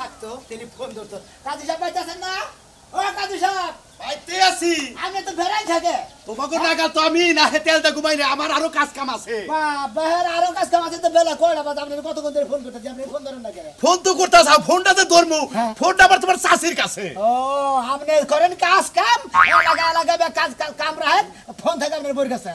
ডাকতো টেলিফোন ধরতো কাজী সাহেব পাইতেছেন না ও কাজী সাহেব পাইতে আছি আমি তো বেড়াই থাকে তোমাকে নাগাল তো আমি না তেলটা ঘুমাই না আমার আরো কাজ কাম আছে বাহের আরো কাজ কাম আছে তো বেলা কয়টা বাজে আপনি কতক্ষণ ধরে ফোন করতেছি আপনি ফোন ধরেন না কেন ফোন তো করতেছ ফোনটাতে ধরমু ফোনটা আবার তোমার চাচির কাছে ও আপনি করেন কাজ কাম লাগা কাজ কাম রাখেন ফোন থাকে আপনার বইয়ের কাছে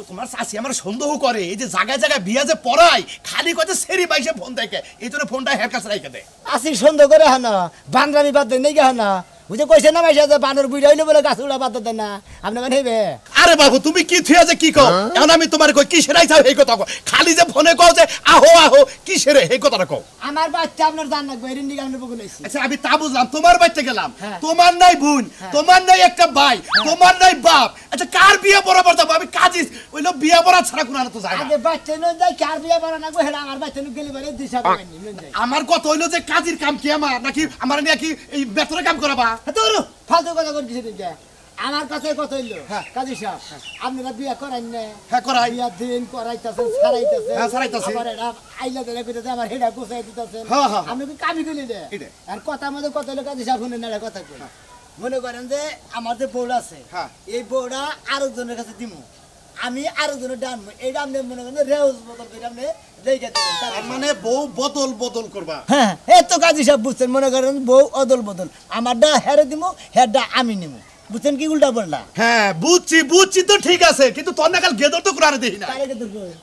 তোমার চাচি আমার সন্দেহ করে এই যে জায়গায় জায়গায় বিয়া যে পড়াই খালি কতে সেরি বাইসে ফোন দেখে এই জন্য ফোনটা হের কাছে রাখে দেয় আসি সন্দেহ করে হ্যাঁ না বান্দরামি বাদ দেন নাকি হ্যাঁ না বুঝে কইছে না ভাই যে বানর বুইড়া হইলো বলে গাছ উড়া বাদ দেন না আপনি মানে হইবে আরে বাবু তুমি কি থিয়া যে কি কও এখন আমি তোমার কই কি সেরাই চাও এই কথা কও খালি যে ফোনে কও যে আহো আহো কি সেরে এই কথাটা কও আমার বাচ্চা আপনার জান না বাইরে নিয়ে আমি বলে আইছি আচ্ছা আমি তা বুঝলাম তোমার বাচ্চা গেলাম তোমার নাই বোন তোমার নাই একটা ভাই তোমার নাই বাপ আচ্ছা কার বিয়ে বরাবর যাব আমি কাজী ওইলো বিয়ে বরা ছাড়া কোন তো যায় না আগে বাচ্চা নয় যাই কার বিয়ে বরা না গো হেডা আমার বাচ্চা নু গেলি বারে দিশা পাইনি নয় যাই আমার কথা হইলো যে কাজীর কাম কি আমার নাকি আমার নিয়ে কি এই বেতনের কাম করাবা তোর ফালতু কথা কর কিছু দিন আমার কাছে কথা হইলো কাজী সাহেব আপনারা বিয়ে করান না হ্যাঁ করাই বিয়া দিন করাইতাছেন ছাড়াইতাছেন হ্যাঁ ছাড়াইতাছে আমার এটা আইলা দেলে কইতাছে আমার হেডা গোছাই দিতাছেন হ্যাঁ হ্যাঁ আপনি কি কামি কইলি দে আর কথা মধ্যে কথা হইলো কাজী সাহেব শুনেন না কথা কই মনে করেন যে আমার যে বউড়া আছে এই বউড়া আরেকজনের কাছে দিমু আমি আরেকজনের ডানবো এইটা আপনি মনে করেন রেউজ বদল করে আপনি লেগে দিবেন তার মানে বউ বদল বদল করবা হ্যাঁ এই তো কাজী সাহেব বুঝছেন মনে করেন বউ অদল বদল আমারটা হেরে দিমু হেরটা আমি নিমু বুঝছেন কি উল্টা বললা হ্যাঁ বুঝছি তো ঠিক আছে কিন্তু তোর নাকাল গেদর তো কোরআনে দেখি না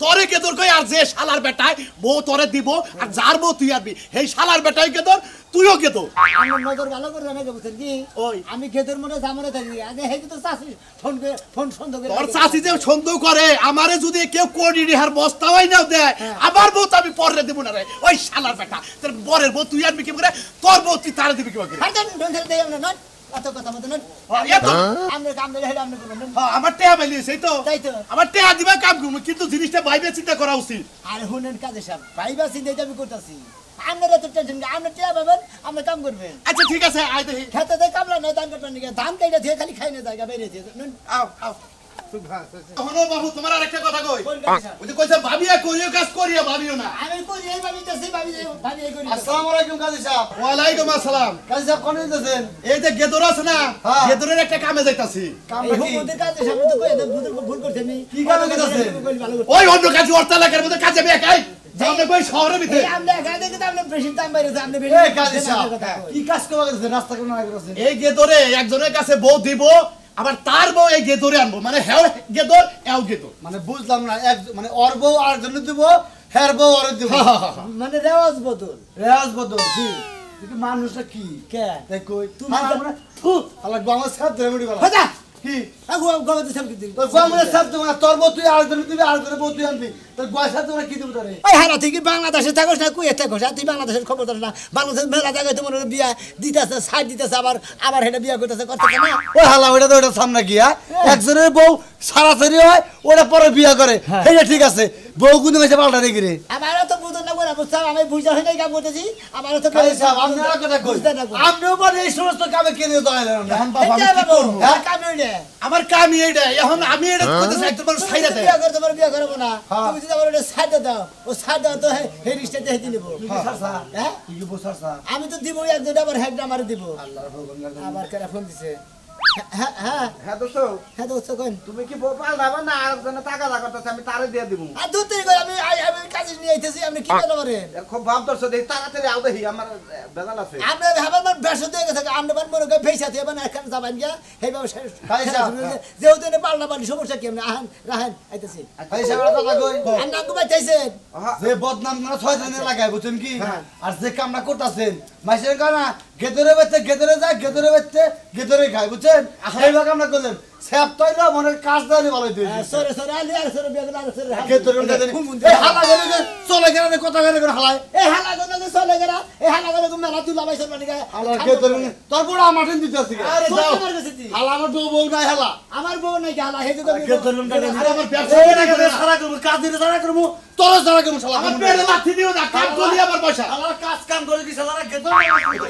তোরে গেদর কই আর যে শালার বেটায় বউ তোরে দিব আর যার বউ তুই আনবি এই শালার বেটায় গেদর তুইও গেদর আমার নজর ভালো করে জানা বুঝছেন কি ওই আমি গেদর মনে জামানে থাকি আগে হেই তো চাচি ফোন সন্দেহ করে তোর চাচি যে সন্দেহ করে আমারে যদি কেউ কোড়ি রিহার বস্তা হয় না দেয় আবার বউ তো আমি পরে দেব না রে ওই শালার বেটা তোর বরের বউ তুই আনবি কি করে তোর বউ তুই তারে দিবি কি করে হাজার ডন ধরে দেই আমরা না এত কথা মত না আমরা কাম দেই হেডা আমরা করব হ্যাঁ আমার টেয়া বাইলি সেই তো তাই তো আমার টেয়া দিবা কাম করব কিন্তু জিনিসটা ভাইবে চিন্তা করা উচিত আর হুনেন কাজে সব ভাইবা চিন্তা আমি করতেছি আপনারা তো টেনশন আমরা টেয়া পাবেন আমরা কাম করবেন আচ্ছা ঠিক আছে আই দেখি খেতে দেই কামলা নাই ধান কাটবার নিকে ধান কাইটা দিয়ে খালি খাই না জায়গা বেরিয়ে দিয়ে আও আও হনো বাবু তোমার আরেকটা কথা কই ওই যে কইছে ভাবিয়া করিও কাজ করিয়া ভাবিও না আমি কই এই ভাবিতেছি ভাবি এই করি আসসালামু আলাইকুম কাজী সাহেব ওয়া আলাইকুম আসসালাম কাজী সাহেব কোন দিতেছেন এই যে গেদর আছে না গেদরের একটা কামে যাইতাছি এই হুকুমতে কাজে সামনে তো কই ভুল করছেন কি কামে যাইতাছেন ওই অন্য কাজ ওরতা লাগার মধ্যে কাজে আমি একাই যাওনে কই শহরের ভিতরে আমরা একা দেখে তো আপনি বেশি দাম বাইরে আপনি বেশি এই কাজী সাহেব কি কাজ করবা গেছেন রাস্তা কোন না করেছেন এই গেদরে একজনের কাছে বউ দিব আবার তার বউ এই গেদরে আনবো মানে হেও গেদর এও গেদর মানে বুঝলাম না এক মানে ওর বউ আর জন্য দিব হের বউ আর দিব মানে রেওয়াজ বদল রেয়াজ বদল জি কিন্তু মানুষটা কি কে তাই কই তুমি মানে থু আলা গঙ্গা সাহেব ধরে মুড়ি বলা হাজা কি আগু গবাতে সব দিন তোর গঙ্গা সাহেব তোমার তোর বউ তুই আর জন্য দিবি আর জন্য বউ তুই আনবি তোর গয়া সাহেব তোমার কি দিব তোরে ওই হারা থেকে বাংলাদেশে থাকোস না কুয়েত থাকোস তুই বাংলাদেশের খবর ধর না বাংলাদেশের মেলা জায়গায় তোমার বিয়া দিতেছে সাইড দিতেছে আবার হেটা বিয়া করতেছে না ওই হালা ওটা তো ওটা সামনে গিয়া একজনের বউ সারাসারি হয় ওটা পরে বিয়া করে এইটা ঠিক আছে বউ কিন্তু মেসে পাল্টা রেখে রে আমারও তো বুঝুন না বলা বুঝতাম আমি বুঝা হয়ে কাম করতেছি আমারও তো কাজী সাহেব আপনারা কথা কই আপনিও বলে এই সমস্ত কামে কেন দয়ালেন না এখন বাবা আমি কি করব কাম হইলে আমার কামই এইটা এখন আমি এটা কইতেছি একদম মানুষ ছাইরা দেয় বিয়া করতে পারো বিয়া করব না তুমি যদি আমার এটা সাইড দাও ও সাইড দাও তো হে রিস্টাতে হেতি নিব হ্যাঁ কি কি বসারছা আমি তো দিব এক দুটো আবার হেড আমার দিব আল্লাহর ভগবান আবার কেন ফোন দিছে হ্যাঁ হ্যাঁ হ্যাঁ দোস্ত কোন তুমি কি বউ পাল্টাবা না আর জন্য টাকা লাগাতেছ আমি তারে দিয়ে দিব আর দূর থেকে করে আমি কাজে নিয়ে আইতেছি আপনি কি করতে পারেন খুব ভাব ধরছ দেই তাড়াতাড়ি আও দেখি আমার বেজাল আছে আপনি ভাবার মান বেশ দিয়ে গেছে আপনি মান মনে করে ফেসা দিয়ে মানে এখানে যাবেন গিয়া এই ব্যবসা যেহেতু এনে পাল্টা পাল্টি সমস্যা কি আপনি আহান রাহেন আইতেছি ভাই সাহেব কথা কই আর নাম ঘুমাইতেছেন যে বদনাম না ছয় জনে লাগায় বুঝছেন কি আর যে কামনা করতেছেন মাইসের কানা গেদরে বেচতে গেদরে যায় গেদরে বেচতে গেদরে খায় বুঝছেন এইভাবে কামনা করলেন সেপ তৈল মনে কাজ দেয়নি ভালো দিই সরে সরে আলি আর সরে বিয়া করে সরে গেদরে এই হালা গেলে চলে গেলে কথা গেলে করে হালায় এই হালা গনে চলে গেরা এই হালা গনে তুমি মেলা তুই লাগাইছ মানে হালা গেদরে তোর বড় আমারন দিতে আছে আরে যাও আমার কাছে দি হালা আমার বউ নাই হালা আমার বউ নাই হালা হে যদি গেদরে আরে আমার ব্যবসা করে সারা করব কাজ দিলে সারা করব তোর সারা করব শালা আমার পেটে লাথি দিও না কাম করি আমার পয়সা আমার কাজ কাম করে কি শালা গেদরে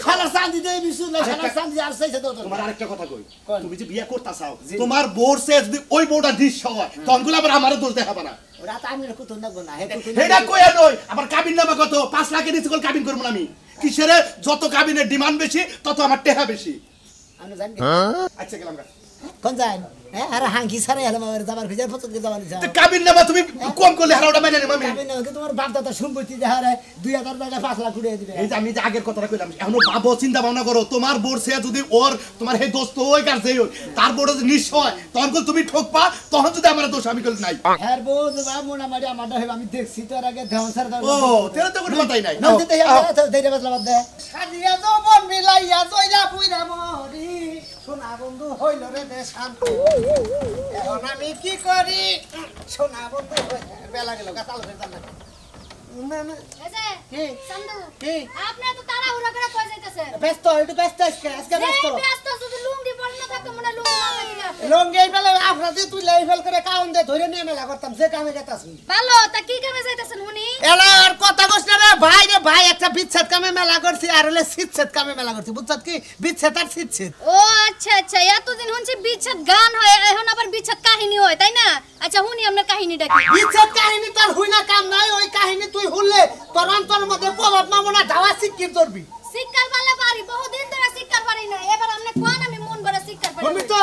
শালা শান্তি দে বিশুল না শালা শান্তি আর চাইছে তো তোমার আরেকটা কথা কই তুমি যে বিয়া করতা চাও তোমার বোর সে যদি ওই বউটা ডিশ হয় তখন গুলো আবার আমারে দোষ দেখাবে না ওরা তো আমি কুতুন না গো না হে কুতুন হেডা কইয়া নই আবার কাবিন নামা কত 5 লাখের নিচে কল কাবিন করব না আমি কিসের যত কাবিনের ডিমান্ড বেশি তত আমার টেহা বেশি। আমি জানি আচ্ছা গেলাম গা। কোন যান হ্যাঁ আরে হাঙ্কি সারে হলো আমার যাবার ভিতর পছন্দ করে যাবার তো কাবিন নামা তুমি কম করলে হারাওটা মাইনে নেব আমি। আমি না কি তোমার বাপ দাদা সম্পত্তি দেহারে 2000 টাকা 5 লাখ কুড়িয়ে দিবে। এই যে আমি যে আগের কথাটা কইলাম এখনো ভাবো চিন্তা ভাবনা করো তোমার বোর সে যদি ওর তোমার হে দোস্ত ওই কার যেই হয় তার বোর যদি নিঃস্ব হয় তখন কল তুমি ঠকবা তখন যদি আমার দোষ আমি কল নাই। হ্যাঁ বউ বাবা মোনা মারি আমারটা হবে আমি দেখছি তোর আগে দেওয়ান স্যার দাও। ও তেরা তো কোনো কথাই নাই। নাও দিতে যাও তো দেইরে বদলা বাদ দে। সাজিয়া তো বন মিলাইয়া জয়লা পুইরা মরি সোনা বন্ধু হইল রে দেশান। এখন আমি কি করি সোনা বন্ধু বেলা গেল গাতাল হয়ে যান না। এই যে কি চান্দু কি আপনি তো তাড়াহুড়া করে কই যাইতেছেন? ব্যস্ত একটু ব্যস্ত আজকে ব্যস্ত। এই ব্যস্ত যদি লুঙ্গি পরে না থাকতো মনে লুঙ্গি মামা দিলা। লঙ্গি এই বেলা আপনাদের তুই লাইফেল করে কাউন দে ধরে নিয়ে মেলা করতাম যে কামে গেতাছি। ভালো তা কি কামে যাইতেছেন উনি? এলা আর কথা কইছ না রে ভাই একটা বিচ্ছেদ কামে মেলা করছি আর হলে সিচ্ছেদ কামে মেলা করছি বুঝছত কি বিচ্ছেদ আর সিচ্ছেদ। ও আচ্ছা আচ্ছা এতদিন শুনছি বিচ্ছেদ গান হয় এখন আবার বিচ্ছেদ কাহিনী হয় তাই না? আচ্ছা শুনি আপনার কাহিনীটা কি? বিচ্ছেদ কাহিনী তোর হুই না কাম নাই ওই কাহিনী তুই হুললে তোর অন্তরের মধ্যে প্রভাব মামো না ধাওয়া শিক্ষিত করবি। শিক্ষার পালে পারি বহুদিন ধরে শিক্ষার পারি না এবার আপনি কোন আমি মন ভরে শিক্ষার পারি। তুমি তো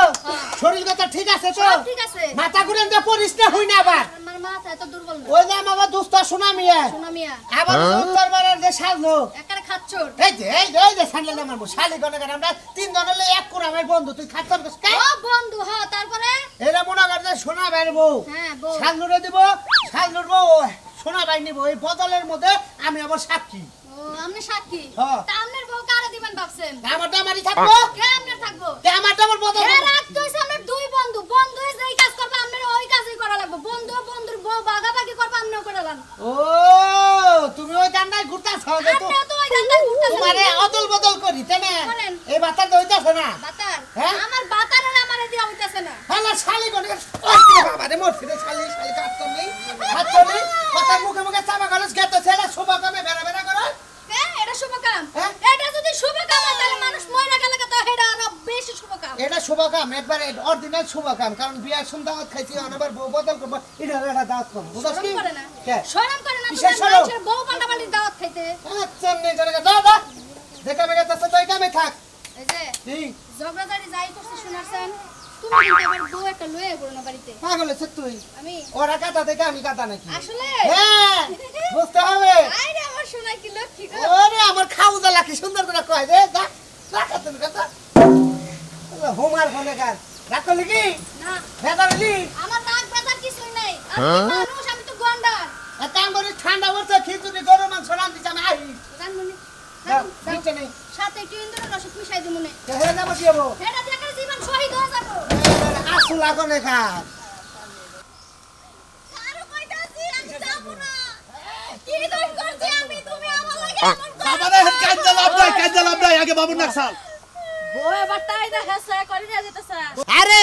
শরীর কথা ঠিক আছে তো? সব ঠিক আছে। মাথা ঘুরে দে পরিস না হুই না আবার। আমার মাথা এত দুর্বল না। ওই যে আমার দুস্ত সুনামিয়া শোনা মিয়া আবার উত্তর বাড়ার যে সাজলো একারে খাচ্চর। এই যে সামনে না মারবো শালি গনে গনে আমরা তিন জন হলে এক কোণ আমার বন্ধু তুই খাচ্ছর কস কে? ও বন্ধু হ তারপরে এরা মনে করছে সোনা বেরবো হ্যাঁ বউ। সাজলুরে দিব সাজলুরবো সোনা বাই নিব এই বদলের মধ্যে আমি আবার সাক্ষী। ও আপনি সাক্ষী। হ্যাঁ। তা আপনার বউ কারে দিবেন ভাবছেন? আমারটা আমারই থাকবো কে আপনার থাকবো? আমারটা আমার বদল এ রাত তুই সামনে দুই বন্ধু বন্ধু যেই কাজ করবে আপনার ওই কাজই করা লাগবে বন্ধু বন্ধুর বউ বাগাবাগি করবে আপনিও করে লান। ও তুমি ওই গান্ডায় ঘুরতাছ যে তো আপনিও তো ওই গান্ডায় ঘুরতেছেন। তোমারে অদল বদল করি তাই না? বলেন। এই বাতা দইতাছ না বাতার হ্যাঁ? আমার বাতারের আমারে দিয়া হইতাছে না। হ্যালো শালি গনে ওই বাবা রে মোর ফিরে শালি কাট তো নেই হাত তো নেই কথা মুখে মুখে চাবা গলস গেত ছেলে শুভ কামে বেরা বেরা করো। কে এটা শুভ কাম? হ্যাঁ? এটা যদি শুভ কাম হয় তাহলে মানুষ মইরা গেলে তো এটা আরো বেশি শুভ কাম। এটা শুভ কাম একবারে অরিজিনাল শুভ কাম কারণ বিয়ার সুন্দর খাইছি অনেকবার বউ বদল করব এটা একটা দাওয়াত করব বুঝছ কি? শরম করে না? কে? শরম করে না কিসের তোমার শরম? মানুষের বউ পাল্টাপাল্টির দাওয়াত খাইতে? আচ্ছা নে করে দাদা দেখা মেগা তো তুই কামে থাক এই যে কি ঝগড়াঝাড়ি যাই করছে শুনাছেন তুমি কিন্তু আমার বউ একটা লয়ে গেল না বাড়িতে। পাগল আছে তুই আমি ওরা কাটা থেকে আমি কাটা নাকি আসলে হ্যাঁ বুঝতে হবে। আইরে আমার শোনা কি লক্ষ্মী গো। ওরে আমার খাউজা লাকি সুন্দর করে কয় রে যা রাখা তুমি কথা হোমার ফোনে কার রাখলি কি না ফেদারলি আমার নাক ব্যথার কিছুই নাই আমি মানুষ আমি তো গন্ডার কাম করে ঠান্ডা পড়ছে খিচুড়ি গরম মাংস রান্ধিছি আমি আই জানমনি নিচে নেই সাথে একটু ইন্দ্রের রস মিশাই দিই মনে হে যাবো কি হবো এটা দেখে জীবন শহীদ হয়ে যাবো আসু লাগো না খা আরো কইতাছি আমি যাবো না কি দোষ করছি আমি তুমি আমার লাগে এমন বাবারে কাজ লাভ নাই আগে বাবুর নাকসাল। বউ এবার তাই না হেসা করে নিয়ে যেতেছে। আরে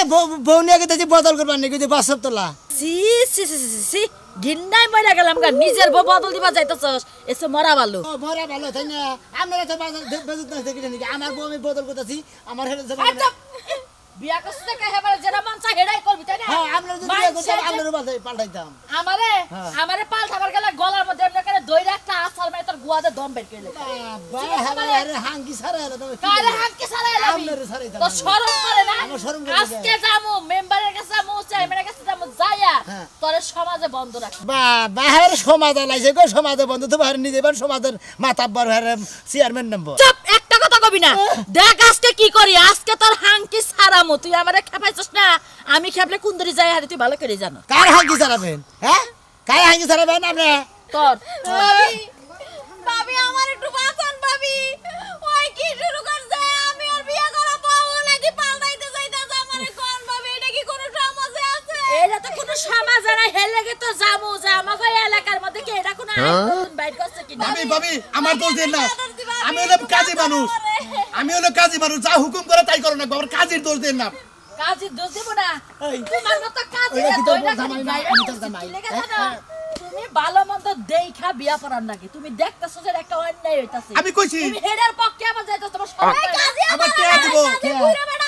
বউ নিয়ে গেছে বদল করবার নাকি যে বাসব তোলা সি সি সি সি সি ঘিন্নাই মইরা গেলাম গা নিজের বউ বদল দিবা যাইতেছস এসে মরা ভালো। ও মরা ভালো তাই না আপনারা তো বেজত না দেখি নাকি আমার বউ আমি বদল করতেছি আমার হেলে যাবে আচ্ছা বিয়া করছিস কে হেবারে যেটা মন চাই হেডাই করবি তাই না? হ্যাঁ আপনারা যদি বিয়ে করতেন আপনারও বাসায় পাল্টাইতাম আমারে আমারে পাল্টাবার গেলে গলার মধ্যে এমনি করে দইরা একটা আছাল মেরে তোর গুয়াতে দম বের করে বাবা হ্যাঁ আরে হাঙ্গি সারা এলো তুমি কারে হাঁকি সারাই লাবি আপনারে সারাইতাম তো শরম করে না? আমার শরম করে আজকে যামু মেম্বারের কাছে যামু চেয়ারম্যানের কাছে যামু যাইয়া হ্যাঁ। তোরে সমাজে বন্ধ রাখ। বাহার সমাজ লাইছে গো সমাজে বন্ধু তো বাহার নিজে বান সমাজের মাতাব্বর হরে চেয়ারম্যান নম্বর চুপ একটা কথা কবি না দেখ আজকে কি করি আজকে তোর হাঙ্কি সারামু তুই আমারে খেপাইছস না আমি খেপলে কুন্দরি যাই হারি তুই ভালো করে জানো। কার হাঙ্গি সারাবেন হ্যাঁ কার হাঙ্গি সারাবেন আপনি তোর ভাবি আমার একটু বাঁচান ভাবি ওই কি শুরু করছে আমি আর বিয়ে করা বউ নাকি পাল্টাইতে যাইতাছে আমারে কোন ভাবি এটা কি কোনো সমাজে আছে? এটা তো কোনো সমাজ নাই হেলে গে তো জামু যে আমাকে এলাকার মধ্যে কি এটা কোনো আইন নতুন বাইর করছে কি না? ভাবি আমার দোষ দেন না আমি হলো কাজী মানুষ যা হুকুম করে তাই করো না বাবার কাজীর দোষ দেন না। কাজী দোষ দেব না এই, তোমার মতো কাজী ওইটা কি তোর দইরা জামাই না? গায়ে আমি তোর দিছি, জামাই। ঠিক আছে না? তুমি ভালো মন্দ দেইখা বিয়া করার নাকি তুমি দেখতেছো যে একটা অন্যায় হইতাছে আমি কইছি তুমি হেডের পক্ষে আমার যাইতো তোমার সরকার আমার টেয়া দিব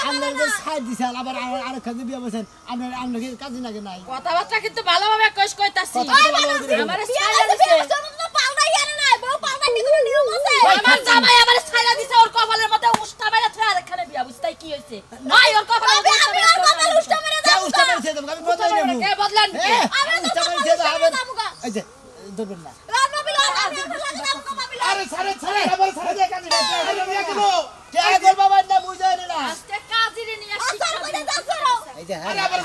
আপনার যে সাইড দিছেন আবার আর কাজে বিয়ে বসেন আপনার আপনার কাজে নাকি নাই কথাবার্তা কিন্তু ভালোভাবে কইতাছি কথাবার্তা ভালোভাবে দিবেন। আমারে বিয়ে ছাইড়া করতে দিছে বিয়ে করতে তো পাল্টাই আরে না বউ পাল্টাইতে কোনো নিয়ম আছে আমার জামাই আমারে ছাইরা দিছে ওর কপালের মধ্যে উষ্টা মেরে থা আর এখানে বিয়া বুঝতাই কি হইছে ভাই ওর কপালে আমি ওর কপালে উষ্টা মেরে কে উষ্টা মেরেছে তুমি আমি বদলাই নেব কে বদলান কে আমি তো উষ্টা মেরেছে হবে এই যে ধরবেন না বাবি আমি ওর লাগে যাবো বাবি আরে ছাড়ে আবার ছাড়ে দে কাজে বিয়া কেন কে গো বাবা না বুঝাই না আজকে কাজিরে নিয়ে আসার করে যাচ্ছ এই যে আরে আবার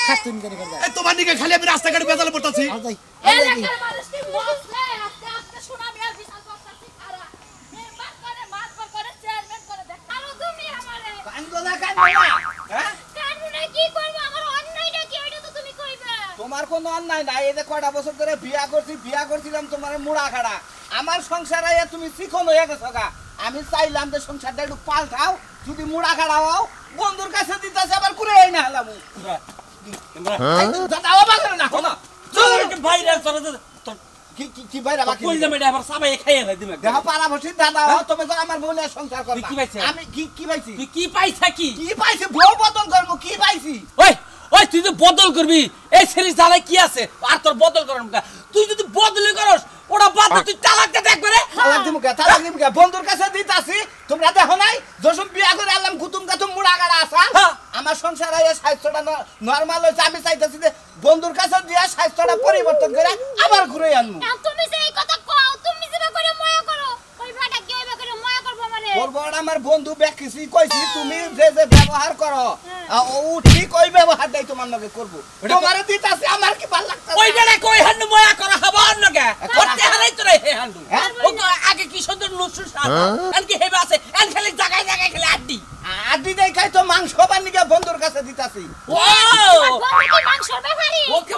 খাতুন করে করে এই তোমার দিকে খালি আমি রাস্তাঘাটে বেজালে পড়তাছি আর যাই এলাকার মানুষ কি বলছে আজকে শোনাবি আর বিশাল করতেছি খারাপ মেম্বার করে মাতবার করে চেয়ারম্যান করে দেখ আরো তুমি আমারে কান্দো না হ্যাঁ কারণে কি করব আমার অন্যায়টা কি এটা তো তুমি কইবে তোমার কোনো অন্যায় নাই। এই যে কয়টা বছর ধরে বিয়া করছিলাম তোমার মুড়া খাড়া, আমার সংসারে তুমি চিকন হয়ে গেছো গা। আমি চাইলাম যে সংসারটা একটু পাল্টাও, যদি মুড়া খাড়া হও বন্ধুর কাছে দিতেছে আবার করে এই না হলাম দাদা অবাক না শোনা কি বাইরে বাকি দেখো পারা বসি দাদা তুমি তো আমার বোনের সংসার করো আমি কি পাইছি কি পাইছা কি কি পাইছি বউ বদল করবো কি পাইছি ওই ওই তুই তো বদল করবি এই ছেলে জ্বালায় কি আছে আর তোর বদল করার মুখা তুই যদি বদলি করস ওরা বাদ তুই তালাকটা দেখবে রে তালাক দিমু কে বন্ধুর কাছে দিতাছি তোমরা দেখো নাই যখন বিয়া করে আনলাম কুতুম কাতুম মুড়া গাড়া আসা আমার সংসারে এই স্বাস্থ্যটা নরমাল হইছে আমি চাইতাছি যে বন্ধুর কাছে দিয়া স্বাস্থ্যটা পরিবর্তন করে আবার ঘুরে আনমু তুমি যে এই কথা কও তুমি যেবা করে মায়া করো ওই ভাটা কি হইবা করে মায়া করব মানে বড় আমার বন্ধু বেকিছি কইছি তুমি যে ব্যবহার করো ও ঠিক ওই ব্যবহারটাই তোমার লগে করব তোমারে দিতাছি আমার কি ভালো লাগতাছে ওই বেড়া কই হান্নু ময়া করা হবো অন্য কে করতে হারাই তোরে হে হান্নু ও তো আগে কি সুন্দর নুসুর সাথ আর কি হেবা আছে এন খালি জায়গায় জায়গায় খালি আড্ডি আড্ডি দেই খাই তো মাংস বানিয়ে বন্ধুর কাছে দিতাছি ও বন্ধু কি মাংসর ব্যাপারী ওকে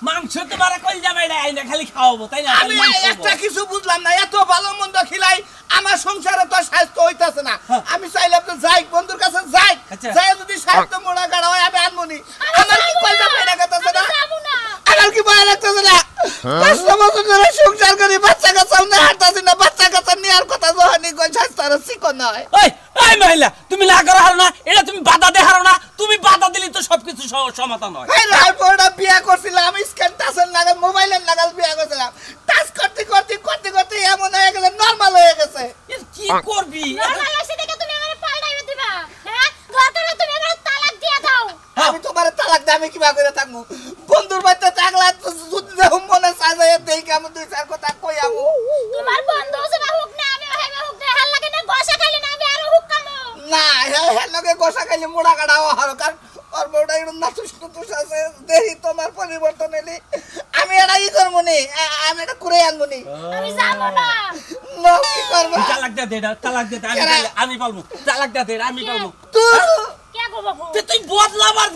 মাংস তোমার কই যাবে না আইনা খালি খাওয়াবো তাই না আমি একটা কিছু বুঝলাম না এত ভালো মন্দ খিলাই আমার সংসারে তো স্বাস্থ্য হইতাছে না আমি চাইলাম তো যাই বন্ধুর কাছে যাই যাই যদি স্বাস্থ্য মোড়া গাড়া হয় আমি আনমনি আমার কি কইতা পেড়া কথাছে না আমার কি ভয় লাগতেছে না 5 বছর ধরে সংসার করি বাচ্চা কাচ্চা না হাঁটতাছি না বাচ্চা কাচ্চা নিয়ার কথা যখনই কই স্বাস্থ্য চিকন হয় ওই ওই মহিলা তুমি না করা হারো না এটা তুমি বাধা দে হারো না তুমি বাধা দিলে তো সবকিছু সমাধান হয় এই রাইপোর্টটা বিয়া করছিলাম স্ক্যান টাচের লাগাল মোবাইলের লাগাল বিয়া করছিলাম টাচ করতে এমন হয়ে গেছে নরমাল হয়ে গেছে এর কি করবি নরমাল আছে দেখে তুমি আমারে পাল্টাইবে দিবা হ্যাঁ দরকার তুমি আমারে তালাক দিয়া দাও আমি তোমার তালাক দিয়ে আমি কিবা করে থাকবো বন্ধুর বাচ্চা থাকলা যদি দেখো মনে চাই দেই আমি দুই চার কথা কই আমু তোমার বন্ধু যেবা হুক না আমি হেবা হুক দে হাল লাগে না গোসা খালি না আমি আরো হুক কামো না হ্যাঁ লগে গোসা খাইলে মোড়া কাটা হওয়ার কারণ ওর বউটা একটু নাতুস আছে দেহি তোমার পরিবর্তন এলি আমি এটা ই করবো নি আমি এটা করে আনবো নি আমি যাবো না কি করবো তালাক দে আমি পালমু তালাক দে আমি পালমু কে গো বাবু তুই বদলাবার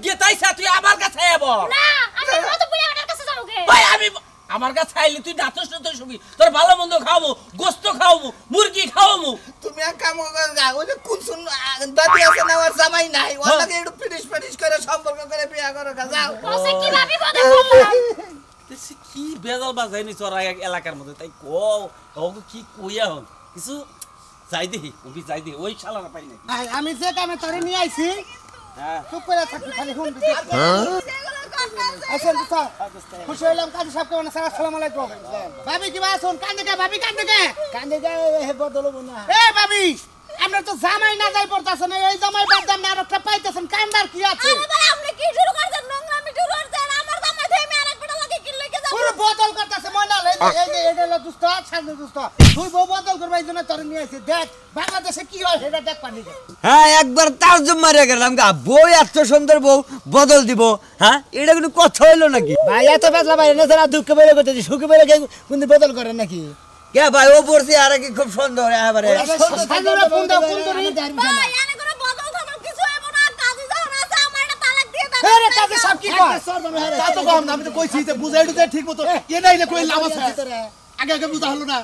গেতাইছা তুই আমার কাছে আইবো না আমি কত বুড়ি আমার কাছে যাবো গে ভাই আমি আমার কাছে আইলি তুই দাঁতস না তুই শুবি তোর ভালো মন্দ খাওয়াবো গোস্ত খাওয়াবো মুরগি খাওয়াবো তুমি এক কাম করো ওই যে কুনসুন দাদি আছে না ওর জামাই নাই ওর লাগে একটু ফিনিশ করে সম্পর্ক করে বিয়া করো যাও বসে কি ভাবি বদল করলাম তুই কি বেজাল বাজাইনি তোর এলাকার মধ্যে তাই কও ওকে কি কইয়া হন কিছু যাই দেখি ওই শালারা পাই নাকি আমি যে কামে তোরে নিয়ে আইছি হ্যাঁ চুপ করে থাকি খালি শুন আসেন তো খুশি হইলাম কাজী সাহেবকে মানে আসসালামু আলাইকুম ভাবি কি আছেন কান্দে কে হে বদলব না এ ভাবি আমরা তো জামাই না যাই পড়তাছ না এই জামাই বাদ দাম না আরেকটা পাইতেছেন কান্দার কি আছে আরে ভাই আপনি কি শুরু করছেন নোংরামি শুরু করছেন আমার জামাই থেকে আরেকটা লাগে কি লইকে যাব পুরো বদল করতেছে ময়নাল এই যে এটা হলো দুস্ত সামনে দুস্ত তুই বউ বদল করবে এই জন্য তোর নিয়ে আইছি দেখ বাংলাদেশে কি হয় সেটা দেখ পানি দে হ্যাঁ একবার তারজুম মারিয়া গেলাম গা বউ এত সুন্দর বউ বদল দিব হ্যাঁ এটা কিন্তু কথা হইলো নাকি ভাই এত বেজলা ভাই না যারা দুঃখ বেলে করতেছি সুখে বেলে কোন বদল করে নাকি কে ভাই ও পড়ছি আর কি খুব সুন্দর এবারে সাজুরা ফোন দাও ফোন করি ভাই এনে করে বদল খবর কিছু হইব না কাজী যখন আছে আমার একটা তালাক দিয়ে দাও আরে কাজে সব কি কয় তা তো কম না আমি তো কইছি যে বুঝাইতে দে ঠিক মতো এ নাই না কই লাভ আছে আগে বুঝা হলো না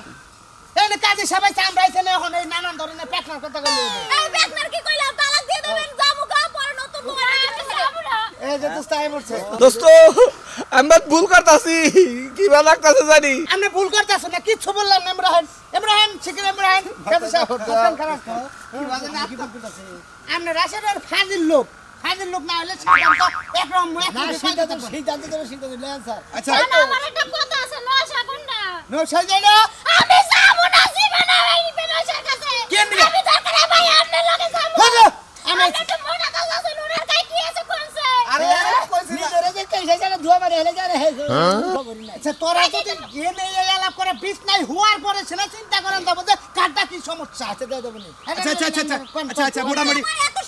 এই কাজে সবাই চামড়াইছে না এখন এই নানান ধরনের পেটনার কথা কইলে এই বেকনার কি কইলা তালাক দিয়ে দেবেন যাবো গা পরে নতুন তোমার কাছে যাবো না এই যে দোস্ত আই মরছে দোস্ত আমরা ভুল করতাছি কি ভালো লাগতাছে জানি আমরা ভুল করতেছ না কিছু বললাম না ইব্রাহিম শিকির ইব্রাহিম কাজে সাহেব হাসান খারাপ কি বাজে না কি করতেছে আমরা রাশেদের ফাজিল লোক না হলে সিদ্ধান্ত একরকম সিদ্ধান্ত লেন স্যার আচ্ছা আমার একটা কথা আছে নশা কোন না নো সাজাইলো আমি যাবো না জীবনে করেন দেবো যে কারটা কি সমস্যা আছে দিয়ে দেবো নি আচ্ছা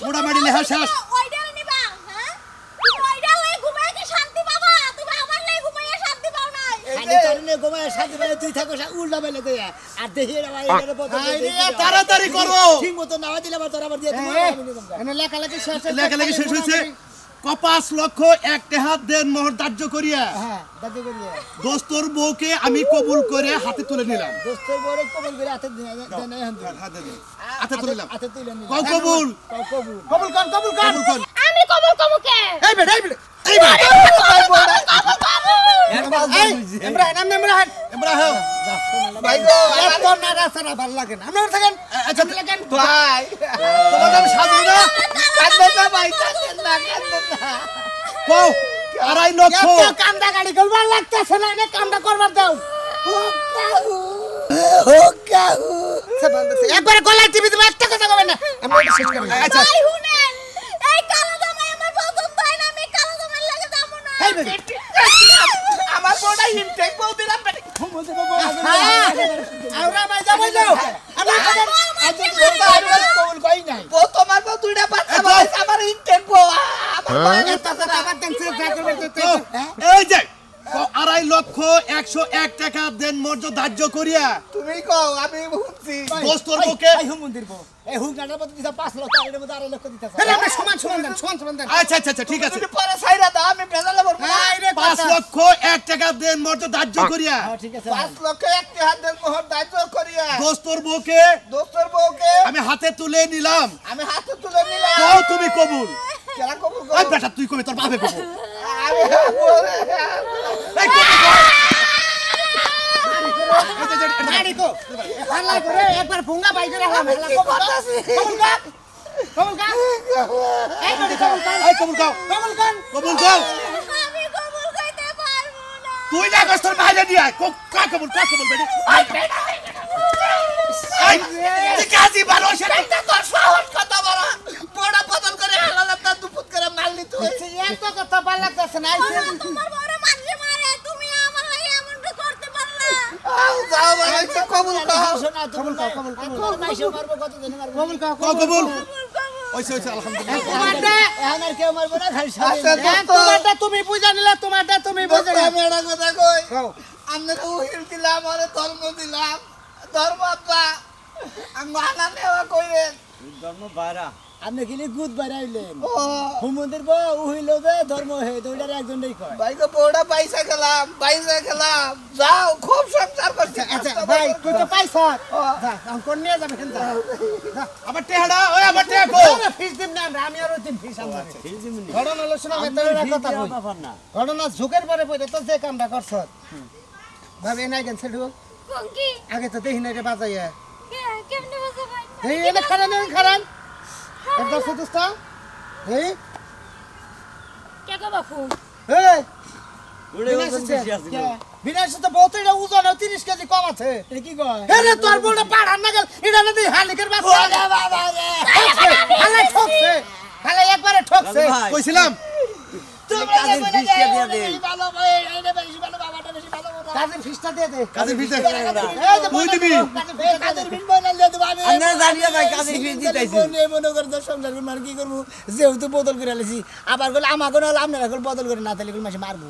মোটামুটি লেহা শেষ ওইডাল নিবা হ্যাঁ তুমি ওইডাল লই ঘুমায় কি শান্তি পাবা তুমি আমার লই ঘুমায় শান্তি পাও নাই খালি কারণে ঘুমায় শান্তি পায় তুই থাকো উল্টা বেলে দে আর দেখি রে ভাই এর বদল তাড়াতাড়ি করো ঠিক মতো নাওয়া দিলে আবার তোর আবার দিয়ে তুমি এনে লেখালেখি শেষ হয়েছে কপাস লক্ষ এক হাত দেন মোহর ধার্য করিয়া হ্যাঁ দাদি করিয়া দোস্তর বউকে আমি কবুল করে হাতে তুলে নিলাম দোস্তের বড় কবুল করে হাতে দেন হাতে তুলে নিলাম হাতে তুলে নিলাম কও কবুল কবুল কর আমি কবুল কমুকে এই বেটা ইব্রাহিম ভাই গো এত না রাস্তা ভালো লাগে না আপনারা থাকেন আচ্ছা লাগেন ভাই তোমাকে আমি সাজু না কাঁদবেন না ভাই কাঁদবেন না কও 2.5 লক্ষ এত কান্দা গাড়ি করবার লাগতেছে না এনে কামটা করবার দাও একবারে গলায় টিভি দেবো একটা কথা কবেন না আমরা এটা শেষ করি আচ্ছা ভাই শুনেন এই কালো জামাই আমার পছন্দ হয় না আমি কালো জামাই লাগে যাব না এই বেটা আমার বড় ইনটেক বউ দিলাম বেটি আমরা ভাই যাবো যাও আমরা কবুল কই নাই বউ তোমার বউ দুইটা বাচ্চা বাচ্চা আমার ইনটেক বউ আমার এত কথা আবার টেনশন যা করবে এই যে 2.5 লক্ষ 101 টাকা দেন মোহর ধার্য করিয়া তুমি কও আমি শুনছি দোস্তর বউকে এই হুম মন্দির বউ এই হুম গানার মধ্যে দিতা 5 লক্ষ এর মধ্যে 2.5 লক্ষ দিতা আমরা সমান দেন আচ্ছা ঠিক আছে তুমি পরে ছাইরা দাও আমি বেজালে বলবো না 5 লক্ষ 1 টাকা দেন মোহর ধার্য করিয়া হ্যাঁ ঠিক আছে 5 লক্ষ 1 হাত দেন মোহর দায়িত্ব করিয়া দোস্তর বউকে দোস্তর বউকে আমি হাতে তুলে নিলাম আমি হাতে তুলে নিলাম কও তুমি কবুল কেন কবুল ওই করো বেটা তুই কবি তোর বাপে কবুল আরে বলে এই কবুল গাড়ি কো হাল্লা করে একবার ভুঙ্গা বাই করে হাল্লা কবুল কর এই বড়ি কবুল কর কবুল কও আমি কবুল কইতে পারবো না তুই না কষ্টর বাইরে দিয়া কা কবুল বেটি এই তুই কাজী ভালো সেটা তোর সাহস কত বড় বড় বদল করে হালালাম না দুপুত করে মারলি তুই এত কথা ভালো লাগতেছে না তোমার বড় মানুষ মারে তুমি আমার লাগে এমনটা করতে পারলা যাও ভাই কবুল কর শোনা কবুল মাইশো মারবো কত দিন মারবো কবুল কও কবুল ওইছে আলহামদুলিল্লাহ তোমারটা এখন আর কেউ মারবো না খালি আচ্ছা, তোমারটা তুমি বুঝা নিলে তোমারটা তুমি বুঝা আমি একটা কথা কই আমরা তো উহিল দিলাম আর ধর্ম দিলাম ধর্ম আপা আঙ্গানা নেওয়া কইরেন আপনি কিনি গুদ বাড়াইলেন হুমন্দির বউ উহিল যে ধর্ম হে দুইটার একজনই কয় ভাই গো বড়া বাইসা খেলাম যাও খুব সংসার করছি আচ্ছা ভাই তুই তো পাইছ যা আমি কোন নিয়ে যাবে কিন্তু আবার টেহাড়া ওই আবার টেহা কো ফিস দিন না আমি আর দিন ফিস আমরা ঘটনা হলো শোনা মেতরা কথা কই ঘটনা ঝুকের পরে পরে তো যে কামটা করছ ভাবে নাই কেন ছেড়ু কোনকি আগে তো দেহি নাই রে বাজাইয়া কেমনে বসে ভাই এই এনে খারান একদম সুদুস্তা এই কে গো বাপু এই ওরে ওজন বেশি আছে গো। বিনাশ তো বহুত এটা ওজন 30 কেজি কম আছে এটা কি কয় আরে তোর বড় পাড়ার নাগাল এটা না দেই হালিকের বাচ্চা ওরে বাবা রে হালে ঠকছে হালে একবারে ঠকছে দাদু ভাই, কইছিলাম কাজের ফিসটা দিয়ে দে। ভালো ভাই এটা বেশি ভালো বাবাটা বেশি ভালো কাজের ফিসটা দিয়ে দে কাজের ভিতরে এই যে তুই দিবি কাজের বিল বইনা দিয়ে দেব আমি আপনারা জানিয়ে ভাই কাজের ফিস দিতেছি। মনে করে তো সংসার করে মার কি করব যেহেতু বদল করে আলেছি আবার বলে আমাকে না আপনারা বদল করে না তাহলে মাসে মারবো